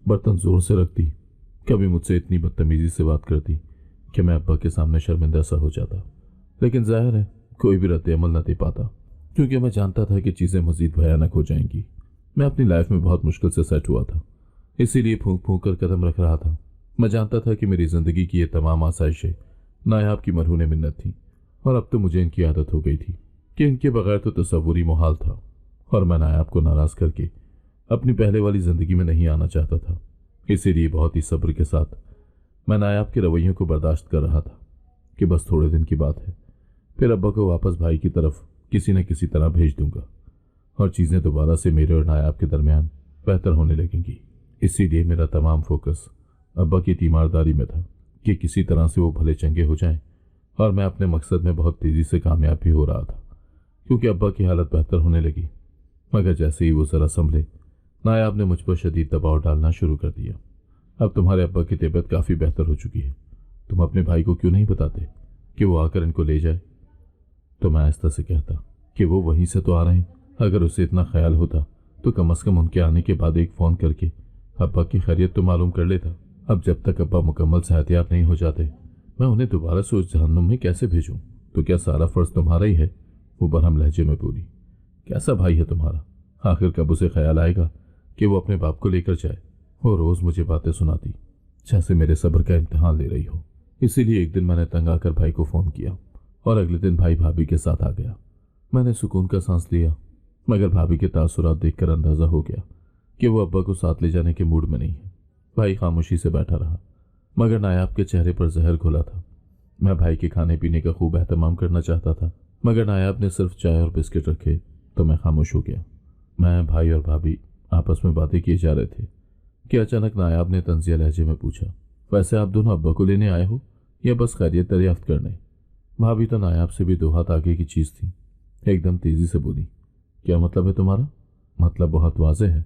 برتن زور سے رکھتی، کبھی مجھ سے اتنی بدتمیزی سے بات کرتی کہ میں ابا کے سامنے شرمندہ سا ہو جاتا۔ لیکن ظاہر ہے کوئی بھی رد عمل نہ دے پاتا، کیونکہ میں جانتا تھا کہ چیزیں مزید بھیانک ہو جائیں گی۔ میں اپنی لائف میں بہت مشکل سے سیٹ ہوا تھا، اسی لیے پھونک پھونک کر قدم رکھ رہا تھا۔ میں جانتا تھا کہ میری زندگی کی یہ تمام آسائشیں نایاب کی مرہون منت تھیں، اور اب تو مجھے ان کی عادت ہو گئی تھی کہ ان کے بغیر تو تصور ہی محال تھا، اور میں نایاب کو ناراض کر کے اپنی پہلے والی زندگی میں نہیں آنا چاہتا تھا۔ اسی لیے بہت ہی صبر کے ساتھ میں نایاب کے رویوں کو برداشت کر رہا تھا کہ بس تھوڑے دن کی بات ہے، پھر ابا کو واپس بھائی کی طرف کسی نہ کسی طرح بھیج دوں گا، اور چیزیں دوبارہ سے میرے اور نایاب کے درمیان بہتر ہونے لگیں گی۔ اسی لیے میرا تمام فوکس ابا کی تیمارداری میں تھا کہ کسی طرح سے وہ بھلے چنگے ہو جائیں، اور میں اپنے مقصد میں بہت تیزی سے کامیاب بھی ہو رہا تھا، کیونکہ ابا کی حالت بہتر ہونے لگی۔ مگر جیسے ہی وہ ذرا سنبھلے، نایاب نے مجھ پر شدید دباؤ ڈالنا شروع کر دیا۔ اب تمہارے ابا کی طبیعت کافی بہتر ہو چکی ہے، تم اپنے بھائی کو کیوں نہیں بتاتے کہ وہ آ کر ان کو لے جائے؟ تو میں آہستہ سے کہتا کہ وہ وہیں سے تو آ رہے ہیں، اگر اسے اتنا خیال ہوتا تو کم از کم ان کے آنے کے بعد ایک فون کر کے ابا کی خیریت تو معلوم کر لیتا۔ اب جب تک ابا مکمل صحت یاب نہیں ہو جاتے میں انہیں دوبارہ سے اس جہنم میں کیسے بھیجوں؟ تو کیا سارا فرض تمہارا ہی ہے؟ وہ برہم لہجے میں بولی۔ کیسا بھائی ہے تمہارا؟ آخر کب اسے خیال آئے گا کہ وہ اپنے باپ کو لے کر جائے؟ وہ روز مجھے باتیں سناتی جیسے میرے صبر کا امتحان لے رہی ہو۔ اسی لیے ایک دن میں نے تنگ آ کر بھائی کو فون کیا، اور اگلے دن بھائی بھابھی کے ساتھ آ گیا۔ میں نے سکون کا سانس لیا، مگر بھابھی کے تاثرات دیکھ کر اندازہ ہو گیا کہ وہ ابا کو ساتھ لے جانے کے موڈ میں نہیں ہے۔ بھائی خاموشی سے بیٹھا رہا، مگر نایاب کے چہرے پر زہر گھولا تھا۔ میں بھائی کے کھانے پینے کا خوب اہتمام کرنا چاہتا تھا، مگر نایاب نے صرف چائے اور بسکٹ رکھے تو میں خاموش ہو گیا۔ میں، بھائی اور بھابھی آپس میں باتیں کیے جا رہے تھے کہ اچانک نایاب نے طنزیہ لہجے میں پوچھا، ویسے آپ دونوں ابا کو لینے آئے ہو یا بس خیریت دریافت کرنے؟ بھابھی تو نایاب سے بھی 2 ہاتھ آگے کی چیز تھی، ایک دم تیزی سے بولی، کیا مطلب ہے تمہارا؟ مطلب بہت واضح ہے،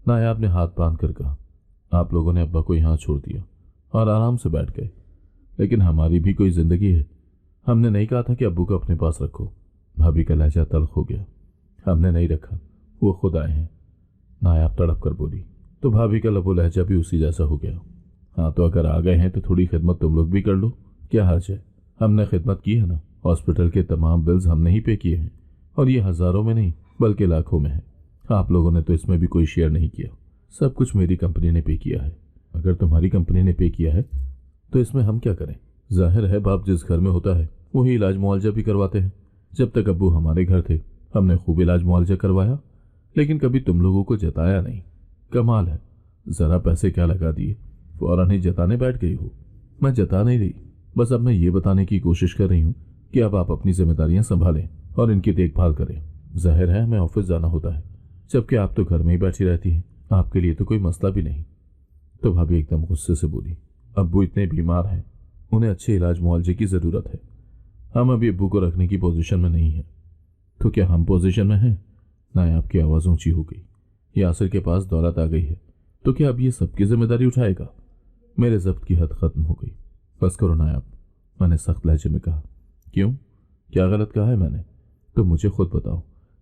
नायाब ने हाथ बांध कर कहा, आप लोगों ने अब्बा को यहाँ छोड़ दिया और आराम से बैठ गए, लेकिन हमारी भी कोई जिंदगी है। हमने नहीं कहा था कि अब्बू को अपने पास रखो। भाभी का लहजा तल्ख हो गया। हमने नहीं रखा, वो खुद आए हैं। नायाब तड़प कर बोली। तो भाभी का लबो लहजा भी उसी जैसा हो गया। हाँ, तो अगर आ गए हैं तो थोड़ी खिदमत तुम लोग भी कर लो, क्या हर्ज है? हमने खिदमत की है ना। हॉस्पिटल के तमाम बिल्स हमने ही पे किए हैं, और ये हज़ारों में नहीं बल्कि लाखों में है। आप लोगों ने तो इसमें भी कोई शेयर नहीं किया। सब कुछ मेरी कंपनी ने पे किया है। अगर तुम्हारी कंपनी ने पे किया है तो इसमें हम क्या करें? जाहिर है बाप जिस घर में होता है वही इलाज मुआवजा भी करवाते हैं। जब तक अब्बू हमारे घर थे हमने खूब इलाज मुआवजा करवाया, लेकिन कभी तुम लोगों को जताया नहीं। कमाल है, ज़रा पैसे क्या लगा दिए, फौरन ही जताने बैठ गई हो। मैं जता नहीं रही, बस अब मैं ये बताने की कोशिश कर रही हूँ कि अब आप अपनी जिम्मेदारियां संभालें और इनकी देखभाल करें। जाहिर है हमें ऑफिस जाना होता है, जबकि आप तो घर में ही बैठी रहती हैं। आपके लिए तो कोई मसला भी नहीं। तो भाभी एकदम गुस्से से बोली, अब्बू इतने बीमार हैं, उन्हें अच्छे इलाज मुआवजे की ज़रूरत है। हम अभी अब्बू को रखने की पोजीशन में नहीं हैं। तो क्या हम पोजीशन में हैं? नायाब की आवाज़ ऊंची हो गई। यासिर के पास दौलत आ गई है, तो क्या अब ये सबकी जिम्मेदारी उठाएगा? मेरे जब्त की हद खत्म हो गई। बस करो नायाब, मैंने सख्त लहजे में कहा। क्यों, क्या गलत कहा है मैंने? तो मुझे खुद बताओ।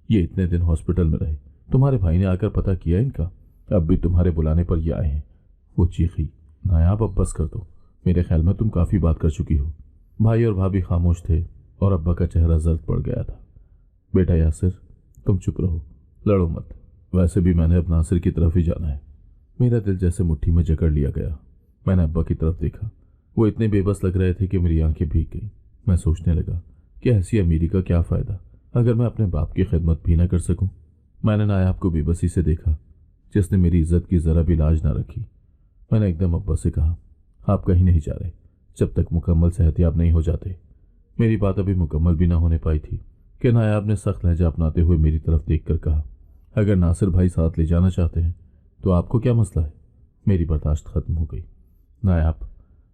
ये इतने दिन हॉस्पिटल में रहे, तुम्हारे भाई ने आकर पता किया इनका? अब भी तुम्हारे बुलाने पर ये आए हैं। वो चीखी। नायाब अब बस कर दो, मेरे ख्याल में तुम काफ़ी बात कर चुकी हो। भाई और भाभी खामोश थे और अब्बा का चेहरा जर्द पड़ गया था। बेटा यासिर, तुम चुप रहो, लड़ो मत। वैसे भी मैंने अब नासिर की तरफ ही जाना है। मेरा दिल जैसे मुट्ठी में जकड़ लिया गया। मैंने अब्बा की तरफ देखा। वो इतने बेबस लग रहे थे कि मेरी आंखें भीग गईं। मैं सोचने लगा कि ऐसी अमीरी का क्या फ़ायदा अगर मैं अपने बाप की खिदमत भी न कर सकूं। मैंने नायाब को बेबसी से देखा, जिसने मेरी इज्जत की ज़रा भी लाज ना रखी। मैंने एकदम अब्बा से कहा, आप कहीं नहीं जा रहे जब तक मुकम्मल सेहतियाब नहीं हो जाते। मेरी बात अभी मुकम्मल भी ना होने पाई थी कि नायाब ने सख्त लहजा अपनाते हुए मेरी तरफ देखकर कहा, अगर नासिर भाई साथ ले जाना चाहते हैं तो आपको क्या मसला है? मेरी बर्दाश्त खत्म हो गई। नायाब,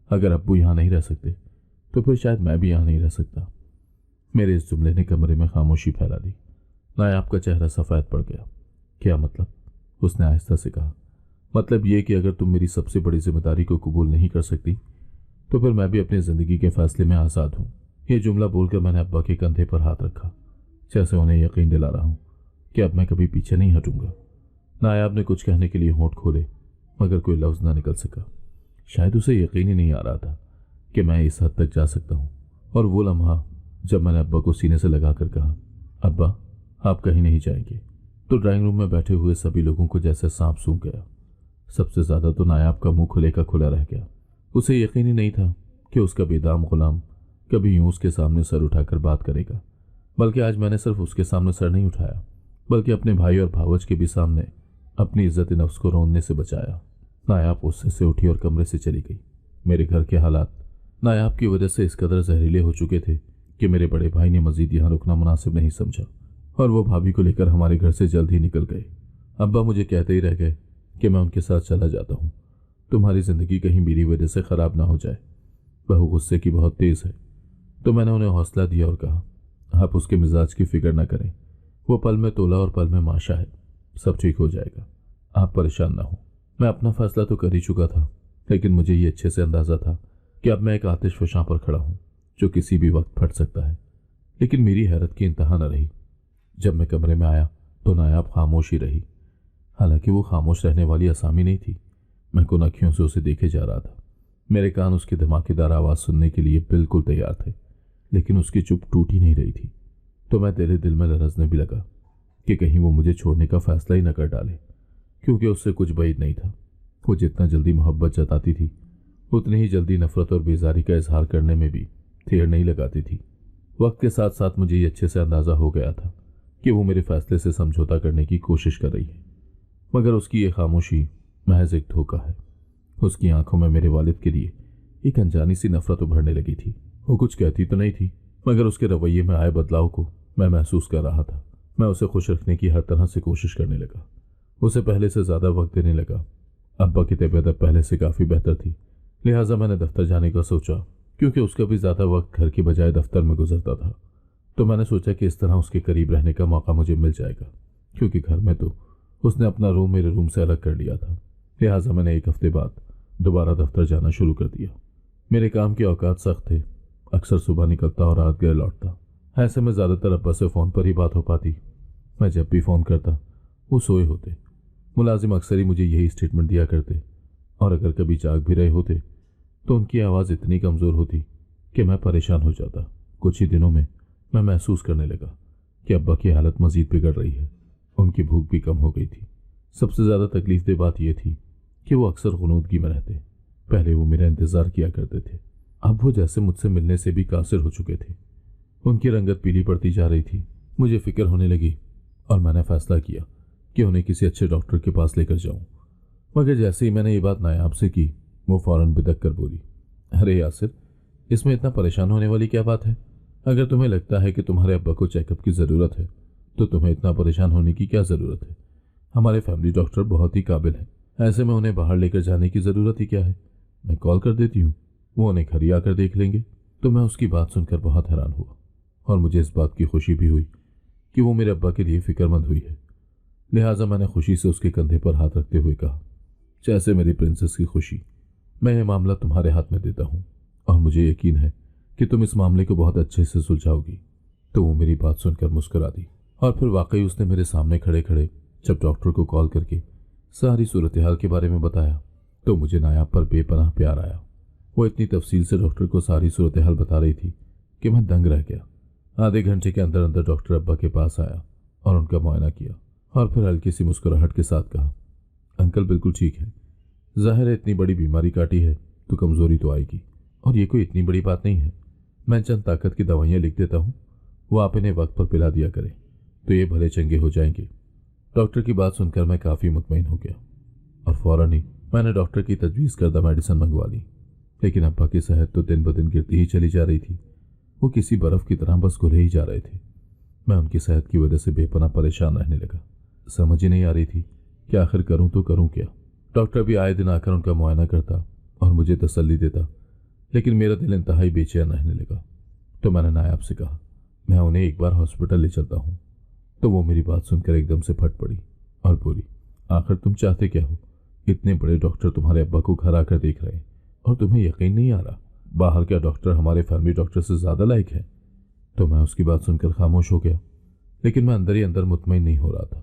अगर अब्बू यहाँ नहीं रह सकते तो फिर शायद मैं भी यहाँ नहीं रह सकता। मेरे इस जुमले ने कमरे में खामोशी फैला दी। नायाब का चेहरा सफ़ेद पड़ गया। क्या मतलब? उसने आहिस्ता से कहा, मतलब ये कि अगर तुम मेरी सबसे बड़ी जिम्मेदारी को कबूल नहीं कर सकती तो फिर मैं भी अपनी ज़िंदगी के फैसले में आज़ाद हूँ। ये जुमला बोलकर मैंने अब्बा के कंधे पर हाथ रखा, जैसे उन्हें यकीन दिला रहा हूँ कि अब मैं कभी पीछे नहीं हटूंगा। नायाब ने कुछ कहने के लिए होंठ खोले, मगर कोई लफ्ज़ ना निकल सका। शायद उसे यकीन ही नहीं आ रहा था कि मैं इस हद तक जा सकता हूँ। और वो लम्हा जब मैंने अब्बा को सीने से लगाकर कहा, अब्बा आप कहीं नहीं जाएंगे, तो ड्राइंग रूम में बैठे हुए सभी लोगों को जैसे सांप सूंघ गया। सबसे ज़्यादा तो नायाब का मुंह खुले का खुला रह गया। उसे यकीन ही नहीं था कि उसका बेदाम गुलाम कभी यूं उसके सामने सर उठाकर बात करेगा। बल्कि आज मैंने सिर्फ उसके सामने सर नहीं उठाया, बल्कि अपने भाई और भावज के भी सामने अपनी इज्जत नफ्स को रोनने से बचाया। नायाब गुस्से से उठी और कमरे से चली गई। मेरे घर के हालात नायाब की वजह से इस कदर जहरीले हो चुके थे कि मेरे बड़े भाई ने मजीद यहाँ रुकना मुनासिब नहीं समझा और वो भाभी को लेकर हमारे घर से जल्द ही निकल गए। अब्बा मुझे कहते ही रह गए कि मैं उनके साथ चला जाता हूँ, तुम्हारी ज़िंदगी कहीं मेरी वजह से ख़राब ना हो जाए। बहू गुस्से की बहुत तेज़ है। तो मैंने उन्हें हौसला दिया और कहा, आप उसके मिजाज की फ़िक्र ना करें, वो पल में तोला और पल में माशा है, सब ठीक हो जाएगा, आप परेशान ना हो। मैं अपना फ़ैसला तो कर ही चुका था, लेकिन मुझे ये अच्छे से अंदाज़ा था कि अब मैं एक आतिश फशां पर खड़ा हूँ जो किसी भी वक्त फट सकता है। लेकिन मेरी हैरत की इंतहा न रही। जब मैं कमरे में आया तो नायाब खामोश ही रही। हालांकि वो खामोश रहने वाली असामी नहीं थी। मैं कुनखियों से उसे देखे जा रहा था। मेरे कान उसकी धमाकेदार आवाज़ सुनने के लिए बिल्कुल तैयार थे, लेकिन उसकी चुप टूट ही नहीं रही थी। तो मैं तेरे दिल में लरजने भी लगा कि कहीं वो मुझे छोड़ने का फैसला ही न कर डाले, क्योंकि उससे कुछ बैद नहीं था। वो जितना जल्दी मोहब्बत जताती थी उतनी ही जल्दी नफरत और बेजारी का इजहार करने में भी देर नहीं लगाती थी। वक्त के साथ साथ मुझे ये अच्छे से अंदाज़ा हो गया था कि वो मेरे फैसले से समझौता करने की कोशिश कर रही है, मगर उसकी ये खामोशी महज एक धोखा है। उसकी आंखों में मेरे वालिद के लिए एक अनजानी सी नफरत उभरने लगी थी। वो कुछ कहती तो नहीं थी, मगर उसके रवैये में आए बदलाव को मैं महसूस कर रहा था। मैं उसे खुश रखने की हर तरह से कोशिश करने लगा, उसे पहले से ज़्यादा वक्त देने लगा। अब्बा की तबीयत अब पहले से काफ़ी बेहतर थी, लिहाजा मैंने दफ्तर जाने का सोचा, क्योंकि उसका भी ज़्यादा वक्त घर की बजाय दफ्तर में गुजरता था। तो मैंने सोचा कि इस तरह उसके करीब रहने का मौका मुझे मिल जाएगा, क्योंकि घर में तो اس نے اپنا روم میرے روم سے الگ کر لیا تھا، لہٰذا میں نے 1 ہفتے بعد دوبارہ دفتر جانا شروع کر دیا۔ میرے کام کے اوقات سخت تھے، اکثر صبح نکلتا اور رات گئے لوٹتا۔ ایسے میں زیادہ تر ابا سے فون پر ہی بات ہو پاتی۔ میں جب بھی فون کرتا وہ سوئے ہوتے۔ ملازم اکثر ہی مجھے یہی اسٹیٹمنٹ دیا کرتے، اور اگر کبھی جاگ بھی رہے ہوتے تو ان کی آواز اتنی کمزور ہوتی کہ میں پریشان ہو جاتا۔ کچھ ہی دنوں میں محسوس کرنے لگا کہ ابا کی حالت مزید بگڑ رہی ہے۔ ان کی بھوک بھی کم ہو گئی تھی۔ سب سے زیادہ تکلیف دہ بات یہ تھی کہ وہ اکثر غنودگی میں رہتے۔ پہلے وہ میرا انتظار کیا کرتے تھے، اب وہ جیسے مجھ سے ملنے سے بھی قاصر ہو چکے تھے۔ ان کی رنگت پیلی پڑتی جا رہی تھی۔ مجھے فکر ہونے لگی اور میں نے فیصلہ کیا کہ انہیں کسی اچھے ڈاکٹر کے پاس لے کر جاؤں۔ مگر جیسے ہی میں نے یہ بات نایاب سے کی، وہ فوراً بدک کر بولی، ارے یاسر، اس میں اتنا پریشان ہونے والی کیا بات ہے؟ اگر تمہیں لگتا ہے کہ تمہارے ابا کو چیک اپ کی ضرورت ہے تو تمہیں اتنا پریشان ہونے کی کیا ضرورت ہے؟ ہمارے فیملی ڈاکٹر بہت ہی قابل ہیں، ایسے میں انہیں باہر لے کر جانے کی ضرورت ہی کیا ہے؟ میں کال کر دیتی ہوں، وہ انہیں گھر ہی آ کر دیکھ لیں گے۔ تو میں اس کی بات سن کر بہت حیران ہوا، اور مجھے اس بات کی خوشی بھی ہوئی کہ وہ میرے ابا کے لیے فکر مند ہوئی ہے۔ لہٰذا میں نے خوشی سے اس کے کندھے پر ہاتھ رکھتے ہوئے کہا، جیسے میری پرنسس کی خوشی، میں یہ معاملہ تمہارے ہاتھ میں دیتا ہوں، اور مجھے یقین ہے کہ تم اس معاملے کو بہت اچھے سے سلجھاؤ گی۔ تو وہ میری بات سن کر مسکرا دی، اور پھر واقعی اس نے میرے سامنے کھڑے کھڑے جب ڈاکٹر کو کال کر کے ساری صورتحال کے بارے میں بتایا تو مجھے نایاب پر بے پناہ پیار آیا۔ وہ اتنی تفصیل سے ڈاکٹر کو ساری صورتحال بتا رہی تھی کہ میں دنگ رہ گیا۔ آدھے گھنٹے کے اندر اندر ڈاکٹر ابا کے پاس آیا اور ان کا معائنہ کیا، اور پھر ہلکی سی مسکراہٹ کے ساتھ کہا، انکل بالکل ٹھیک ہے، ظاہر ہے اتنی بڑی بیماری کاٹی ہے تو کمزوری تو آئے گی، اور یہ کوئی اتنی بڑی بات نہیں ہے۔ میں چند طاقت کی دوائیاں لکھ دیتا ہوں، وہ آپ انہیں وقت پر پلا دیا کریں تو یہ بھلے چنگے ہو جائیں گے۔ ڈاکٹر کی بات سن کر میں کافی مطمئن ہو گیا، اور فوراً ہی میں نے ڈاکٹر کی تجویز کردہ میڈیسن منگوا لی۔ لیکن ابا کی صحت تو دن بدن گرتی ہی چلی جا رہی تھی۔ وہ کسی برف کی طرح بس گھلے ہی جا رہے تھے۔ میں ان کی صحت کی وجہ سے بے پناہ پریشان رہنے لگا۔ سمجھ ہی نہیں آ رہی تھی کہ آخر کروں تو کروں کیا۔ ڈاکٹر بھی آئے دن آ کر ان کا معائنہ کرتا اور مجھے تسلی دیتا، لیکن میرا دل انتہائی بے چین رہنے لگا۔ تو میں نے نایاب سے کہا، میں انہیں ایک بار ہاسپٹل لے چلتا ہوں۔ تو وہ میری بات سن کر ایک دم سے پھٹ پڑی اور بولی، آخر تم چاہتے کیا ہو؟ اتنے بڑے ڈاکٹر تمہارے ابا کو گھر آ کر دیکھ رہے ہیں اور تمہیں یقین نہیں آ رہا؟ باہر کا ڈاکٹر ہمارے فیملی ڈاکٹر سے زیادہ لائق ہے۔ تو میں اس کی بات سن کر خاموش ہو گیا، لیکن میں اندر ہی اندر مطمئن نہیں ہو رہا تھا۔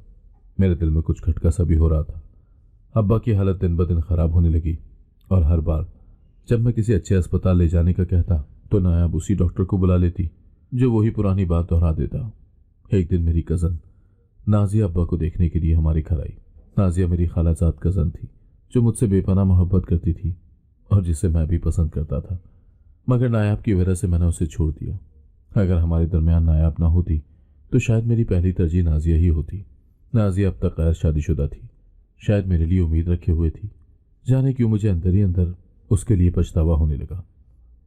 میرے دل میں کچھ کھٹکا سا بھی ہو رہا تھا۔ ابا کی حالت دن بدن خراب ہونے لگی، اور ہر بار جب میں کسی اچھے اسپتال لے جانے کا کہتا تو نایاب اسی ڈاکٹر کو بلا لیتی جو وہی پرانی بات دہرا دیتا۔ ایک دن میری کزن نازیہ ابا کو دیکھنے کے لیے ہماری گھر آئی۔ نازیہ میری خالہ زاد کزن تھی جو مجھ سے بے پناہ محبت کرتی تھی اور جسے میں بھی پسند کرتا تھا، مگر نایاب کی وجہ سے میں نے اسے چھوڑ دیا۔ اگر ہمارے درمیان نایاب نہ ہوتی تو شاید میری پہلی ترجیح نازیہ ہی ہوتی۔ نازیہ اب تک غیر شادی شدہ تھی، شاید میرے لیے امید رکھے ہوئے تھی۔ جانے کیوں مجھے اندر ہی اندر اس کے لیے پچھتاوا ہونے لگا۔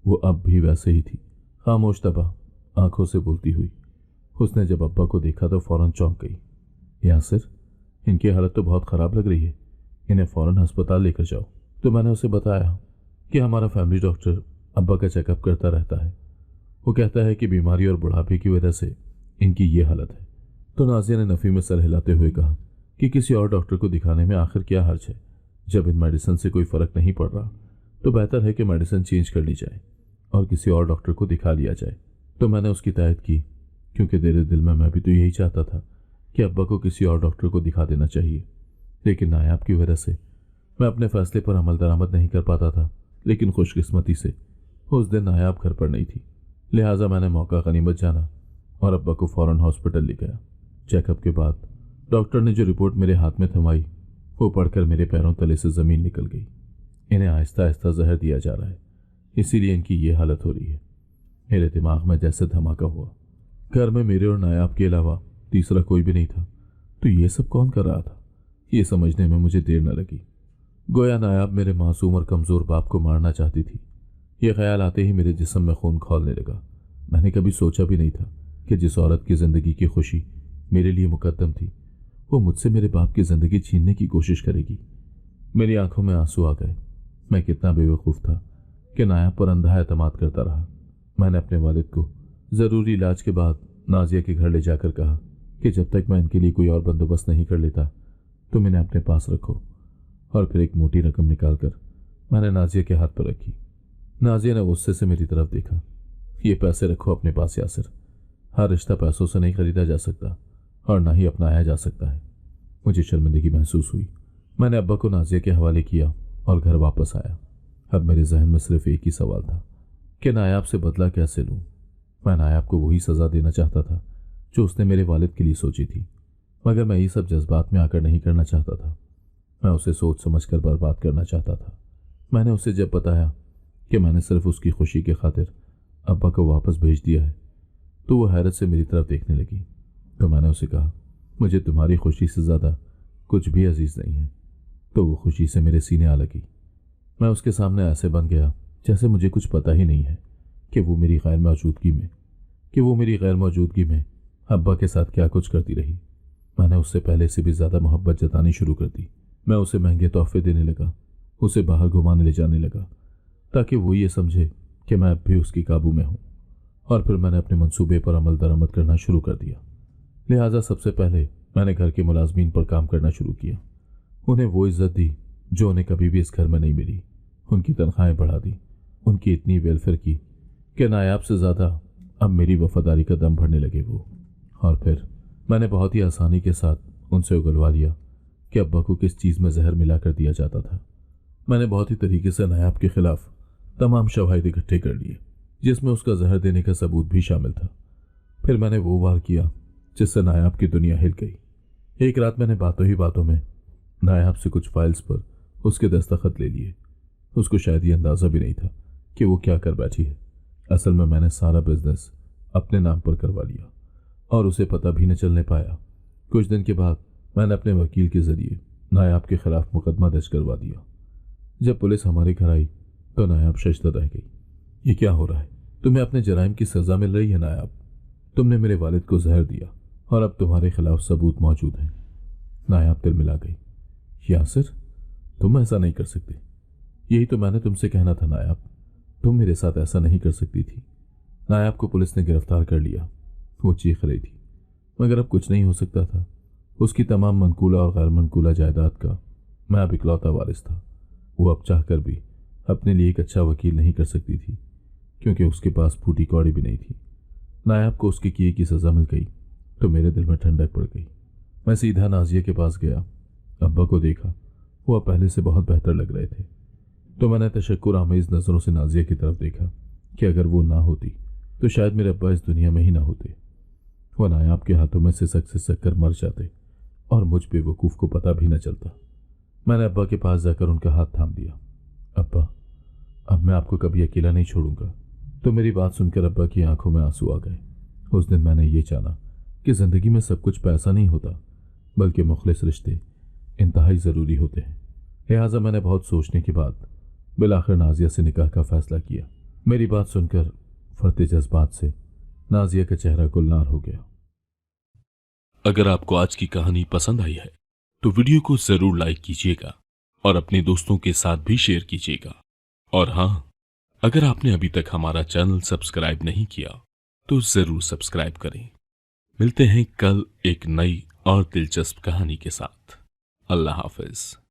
وہ اب بھی ویسے ہی تھی، خاموش طبع، آنکھوں سے بولتی ہوئی۔ اس نے جب ابا کو دیکھا تو فوراً چونک گئی۔ یاسر، ان کی حالت تو بہت خراب لگ رہی ہے، انہیں فوراً ہسپتال لے کر جاؤ۔ تو میں نے اسے بتایا کہ ہمارا فیملی ڈاکٹر ابا کا چیک اپ کرتا رہتا ہے، وہ کہتا ہے کہ بیماری اور بڑھاپے کی وجہ سے ان کی یہ حالت ہے۔ تو نازیہ نے نفی میں سر ہلاتے ہوئے کہا کہ کسی اور ڈاکٹر کو دکھانے میں آخر کیا حرج ہے؟ جب ان میڈیسن سے کوئی فرق نہیں پڑ رہا تو بہتر ہے کہ میڈیسن چینج کر لی جائے اور کسی اور ڈاکٹر کو دکھا لیا جائے۔ تو میں نے اس کی تائید کی، کیونکہ میرے دل میں بھی تو یہی چاہتا تھا کہ ابا کو کسی اور ڈاکٹر کو دکھا دینا چاہیے، لیکن نایاب کی وجہ سے میں اپنے فیصلے پر عمل درآمد نہیں کر پاتا تھا۔ لیکن خوش قسمتی سے اس دن نایاب گھر پر نہیں تھی، لہٰذا میں نے موقع غنیمت جانا اور ابا کو فوراً ہاسپٹل لے گیا۔ چیک اپ کے بعد ڈاکٹر نے جو رپورٹ میرے ہاتھ میں تھمائی وہ پڑھ کر میرے پیروں تلے سے زمین نکل گئی۔ انہیں آہستہ آہستہ زہر دیا جا رہا ہے، اسی لیے ان کی یہ حالت ہو رہی ہے۔ میرے دماغ میں جیسے دھماکہ ہوا۔ گھر میں میرے اور نایاب کے علاوہ تیسرا کوئی بھی نہیں تھا، تو یہ سب کون کر رہا تھا؟ یہ سمجھنے میں مجھے دیر نہ لگی۔ گویا نایاب میرے معصوم اور کمزور باپ کو مارنا چاہتی تھی۔ یہ خیال آتے ہی میرے جسم میں خون کھولنے لگا۔ میں نے کبھی سوچا بھی نہیں تھا کہ جس عورت کی زندگی کی خوشی میرے لیے مقدم تھی وہ مجھ سے میرے باپ کی زندگی چھیننے کی کوشش کرے گی۔ میری آنکھوں میں آنسو آ گئے۔ میں کتنا بے وقوف تھا کہ نایاب پر اندھا اعتماد کرتا رہا۔ میں نے اپنے والد کو ضروری علاج کے بعد نازیہ کے گھر لے جا کر کہا کہ جب تک میں ان کے لیے کوئی اور بندوبست نہیں کر لیتا तुम इन्हें अपने पास रखो। और फिर एक मोटी रकम निकालकर मैंने नाजिया के हाथ पर रखी। नाजिया ने गुस्से से मेरी तरफ देखा। ये पैसे रखो अपने पास यासिर, हर रिश्ता पैसों से नहीं खरीदा जा सकता और ना ही अपनाया जा सकता है। मुझे शर्मिंदगी महसूस हुई। मैंने अब्बा को नाजिया के हवाले किया और घर वापस आया। अब मेरे जहन में सिर्फ एक ही सवाल था कि नायाब से बदला कैसे लूं। मैं नायाब को वही सज़ा देना चाहता था जो उसने मेरे वालिद के लिए सोची थी, मगर मैं ये सब जज्बात में आकर नहीं करना चाहता था। मैं उसे सोच समझ कर बर्बाद करना चाहता था। मैंने उसे जब बताया कि मैंने सिर्फ उसकी खुशी के खातिर अब्बा को वापस भेज दिया है, तो वो हैरत से मेरी तरफ देखने लगी। तो मैंने उसे कहा, मुझे तुम्हारी खुशी से ज़्यादा कुछ भी अजीज़ नहीं है। तो वो खुशी से मेरे सीने आ लगी। मैं उसके सामने ऐसे बन गया जैसे मुझे कुछ पता ही नहीं है कि वो मेरी गैर मौजूदगी में अब्बा के साथ क्या कुछ करती रही। मैंने उससे पहले से भी ज़्यादा मोहब्बत जतानी शुरू कर दी। मैं उसे महंगे तोहफे देने लगा, उसे बाहर घुमाने ले जाने लगा ताकि वो ये समझे कि मैं अब भी उसकी काबू में हूँ। और फिर मैंने अपने मंसूबे पर अमल दरामद करना शुरू कर दिया। लिहाजा सबसे पहले मैंने घर के मुलाजमीन पर काम करना शुरू किया। उन्हें वो इज्जत दी जो उन्हें कभी भी इस घर में नहीं मिली। उनकी तनख्वाहें बढ़ा दी, उनकी इतनी वेलफेयर की कि नायाब से ज़्यादा अब मेरी वफादारी का दम भरने लगे वो। और फिर मैंने बहुत ही आसानी के साथ उनसे उगलवा लिया कि अब्बा को किस चीज़ में जहर मिला कर दिया जाता था। मैंने बहुत ही तरीके से नायाब के खिलाफ तमाम शवाहिद इकट्ठे कर लिए जिसमें उसका जहर देने का सबूत भी शामिल था। फिर मैंने वो वार किया जिससे नायाब की दुनिया हिल गई। एक रात मैंने बातों ही बातों में नायाब से कुछ फाइल्स पर उसके दस्तखत ले लिए। उसको शायद ये अंदाज़ा भी नहीं था कि वो क्या कर बैठी है। असल में मैंने सारा बिजनेस अपने नाम पर करवा लिया और उसे पता भी न चलने पाया। कुछ दिन के बाद मैंने अपने वकील के ज़रिए नायाब के खिलाफ मुकदमा दर्ज करवा दिया। जब पुलिस हमारे घर आई तो नायाब शर्मदा रह गई। ये क्या हो रहा है? तुम्हें अपने जराइम की सज़ा मिल रही है नायाब। तुमने मेरे वालिद को जहर दिया और अब तुम्हारे खिलाफ सबूत मौजूद हैं। नायाब दिल मिला गई। यासिर, तुम ऐसा नहीं कर सकते। यही तो मैंने तुमसे कहना था नायाब, तुम मेरे साथ ऐसा नहीं कर सकती थी। नायाब को पुलिस ने गिरफ्तार कर लिया। वो चीख रही थी, मगर अब कुछ नहीं हो सकता था। उसकी तमाम मनकूला और गैर मनकूला जायदाद का मैं अब इकलौता वारिस था। वो अब चाहकर भी अपने लिए एक अच्छा वकील नहीं कर सकती थी क्योंकि उसके पास फूटी कौड़ी भी नहीं थी। नायाब को उसके किए की सज़ा मिल गई तो मेरे दिल में ठंडक पड़ गई। मैं सीधा नाजिया के पास गया। अब्बा को देखा, वो अब पहले से बहुत बेहतर लग रहे थे। तो मैंने तशक्कुर आमेज़ नज़रों से नाजिया की तरफ देखा कि अगर वो ना होती तो शायद मेरे अब्बा इस दुनिया में ही ना होते। वो नायाब के हाथों में सिसक कर मर जाते और मुझ बेवकूफ़ को पता भी न चलता। मैंने अब्बा के पास जाकर उनका हाथ थाम लिया। अब्बा, अब मैं आपको कभी अकेला नहीं छोड़ूंगा। तो मेरी बात सुनकर अब्बा की आंखों में आंसू आ गए। उस दिन मैंने ये जाना कि ज़िंदगी में सब कुछ पैसा नहीं होता, बल्कि मुखलिस रिश्ते इंतहाई ज़रूरी होते हैं। लिहाजा मैंने बहुत सोचने के बाद बिलाखिर नाजिया से निकाह का फैसला किया। मेरी बात सुनकर फरते जज्बात से नाजिया का चेहरा गुलनार हो गया। अगर आपको आज की कहानी पसंद आई है तो वीडियो को जरूर लाइक कीजिएगा और अपने दोस्तों के साथ भी शेयर कीजिएगा। और हाँ, अगर आपने अभी तक हमारा चैनल सब्सक्राइब नहीं किया तो जरूर सब्सक्राइब करें। मिलते हैं कल एक नई और दिलचस्प कहानी के साथ। अल्लाह हाफिज।